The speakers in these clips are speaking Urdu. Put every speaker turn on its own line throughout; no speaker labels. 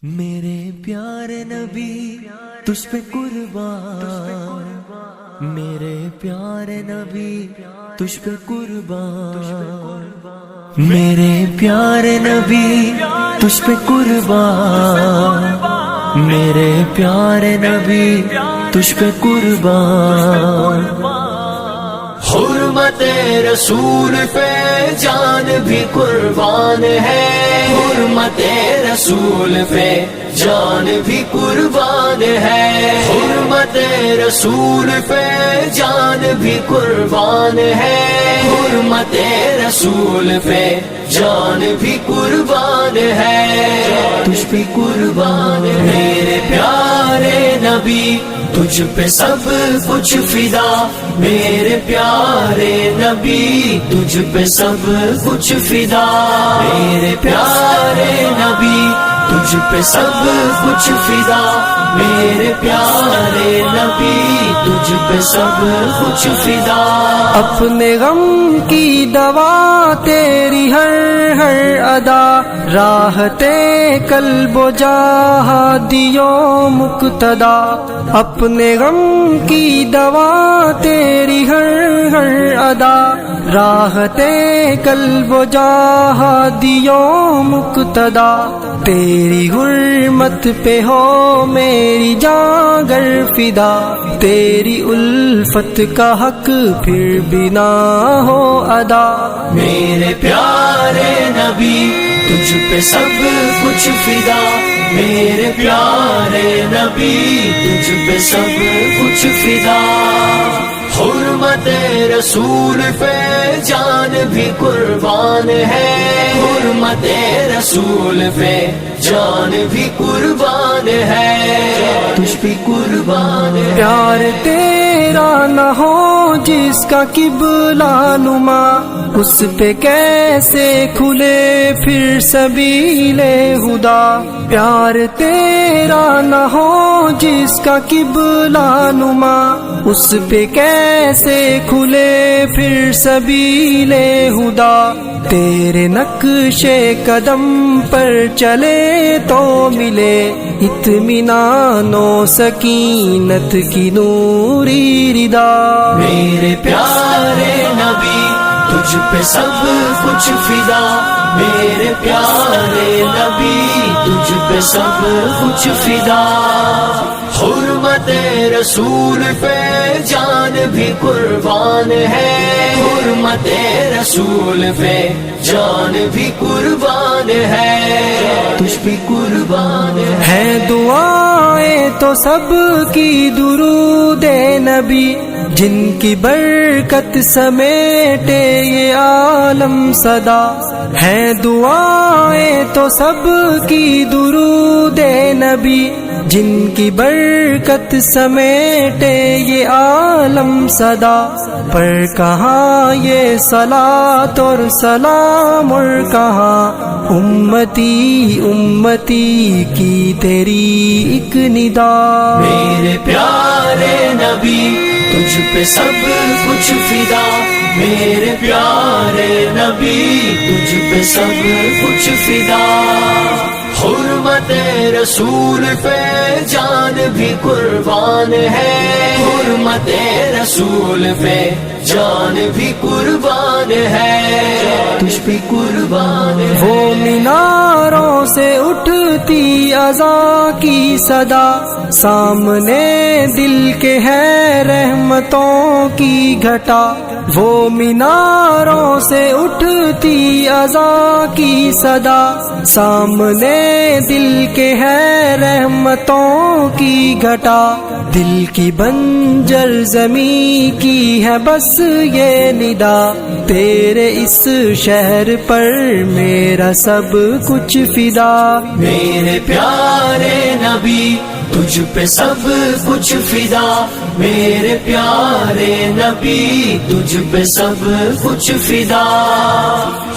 میرے پیارے نبی تجھ پہ قربان، میرے پیارے نبی تجھ پہ قربان، میرے پیارے نبی تجھ پہ قربان، میرے پیارے نبی تجھ پہ قربان۔ حرمت رسول پہ جان بھی قربان ہے، حرمت رسول پہ جان بھی قربان ہے، حرمت رسول پہ جان بھی قربان ہے، حرمت رسول پہ جان بھی قربان ہے، تجھ پہ قربان ہے میرے پیارے نبی، تجھ پہ سب کچھ فدا، میرے پیارے نبی تجھ پہ سب کچھ فدا، میرے پیارے نبی تجھ پہ سب کچھ فدا، میرے پیارے نبی تجھ پہ سب کچھ فدا۔
اپنے غم کی دوا تیری ہر ہر ادا، راحتے قلب و جہادیو مقتدا، اپنے غم کی دوا تیری ہر ہر ادا، راحتے قلب و جہادیو مقتدا، تیری حرمت پہ ہو میری جاں گر فدا، تیری الفت کا حق پھر بھی نہ ہو ادا،
میرے پیارے نبی تجھ پہ سب کچھ فدا، میرے پیارے نبی تجھ پہ سب کچھ فدا، حرمت رسول پہ جان بھی قربان ہے، حرمت رسول پہ جان بھی قربان ہے، تجھ پہ قربان ہے۔
پیار تیرا نہ ہو جس کا قبلہ نما، اس پہ کیسے کھلے پھر سبیل ہدا، پیار تیرا نہ ہو جس کا قبلہ نما، اس پہ کیسے کھلے پھر سبیل ہدا، تیرے نقش قدم پر چلے تو ملے اطمینان و سکینت کی نوری ردا،
میرے پیارے نبی تجھ پہ سب کچھ فدا، میرے پیارے نبی تجھ پہ سب کچھ فدا، حرمت رسول پہ جان بھی قربان ہے، حرمت رسول پہ جان بھی قربان ہے، تجھ پہ قربان
ہے دعائیں تو سب کی درود نبی، جن کی برکت سمیٹے یہ عالم صدا، ہے دعائیں تو سب کی درود نبی، جن کی برکت سمیٹے یہ عالم صدا، پر کہاں یہ صلاۃ اور سلام، اور کہاں امتی امتی کی تیری ایک ندا،
میرے پیارے نبی تجھ پہ سب کچھ فدا، میرے پیارے نبی تجھ پہ سب کچھ فدا، حرمت رسول پہ جان بھی قربان ہے، حرمت رسول پہ جان بھی قربان ہے، تجھ پہ قربان ہے۔
وہ میناروں سے اٹھتی اذان کی صدا، سامنے دل کے ہے رحمتوں کی گھٹا، وہ میناروں سے اٹھتی اذان کی صدا، سامنے دل کے ہے رحمتوں کی گھٹا، دل کی بنجر زمین کی ہے بس یہ ندا، تیرے اس شہر پر میرا سب کچھ فدا،
میرے پیارے نبی تجھ پہ سب کچھ فدا، میرے پیارے نبی تجھ پہ سب کچھ فدا،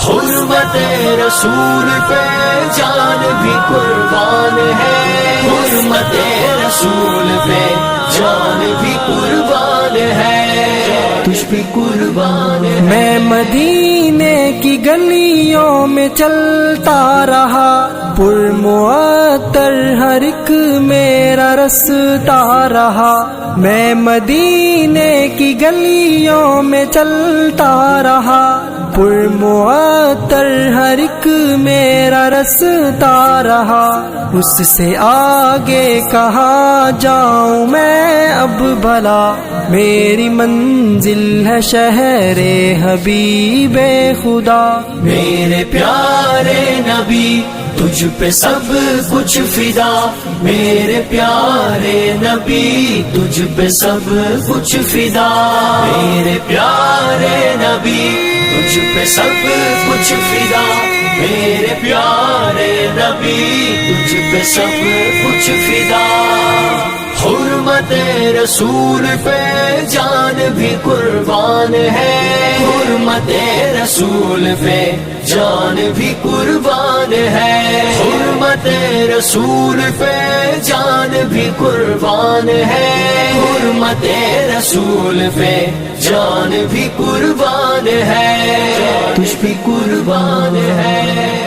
حرمت رسول پہ جان بھی قربان ہے، حرمت رسول پہ جان بھی قربان ہے، تجھ پہ قربان ہے۔
میں مدینے کی گلیوں میں چلتا رہا، پرمعطر ہر ایک میرا رستہ رہا، میں مدینے کی گلیوں میں چلتا رہا، پرمعطر ہر ایک میرا رستہ رہا، اس سے آگے کہاں جاؤں میں اب بھلا، میری منزل ہے شہر حبیب خدا۔
میرے پیارے نبی تجھ پہ سب کچھ فدا، میرے پیارے نبی تجھ پہ سب کچھ فدا، میرے پیارے نبی تجھ پہ سب کچھ فدا، میرے پیارے نبی تجھ پہ سب کچھ فدا۔ حرمت رسول پہ جان بھی قربان ہے، حرمت رسول پہ جان بھی قربان ہے، حرمت رسول پہ جان بھی قربان ہے، حرمت رسول پہ جان بھی قربان ہے، تجھ بھی قربان ہے۔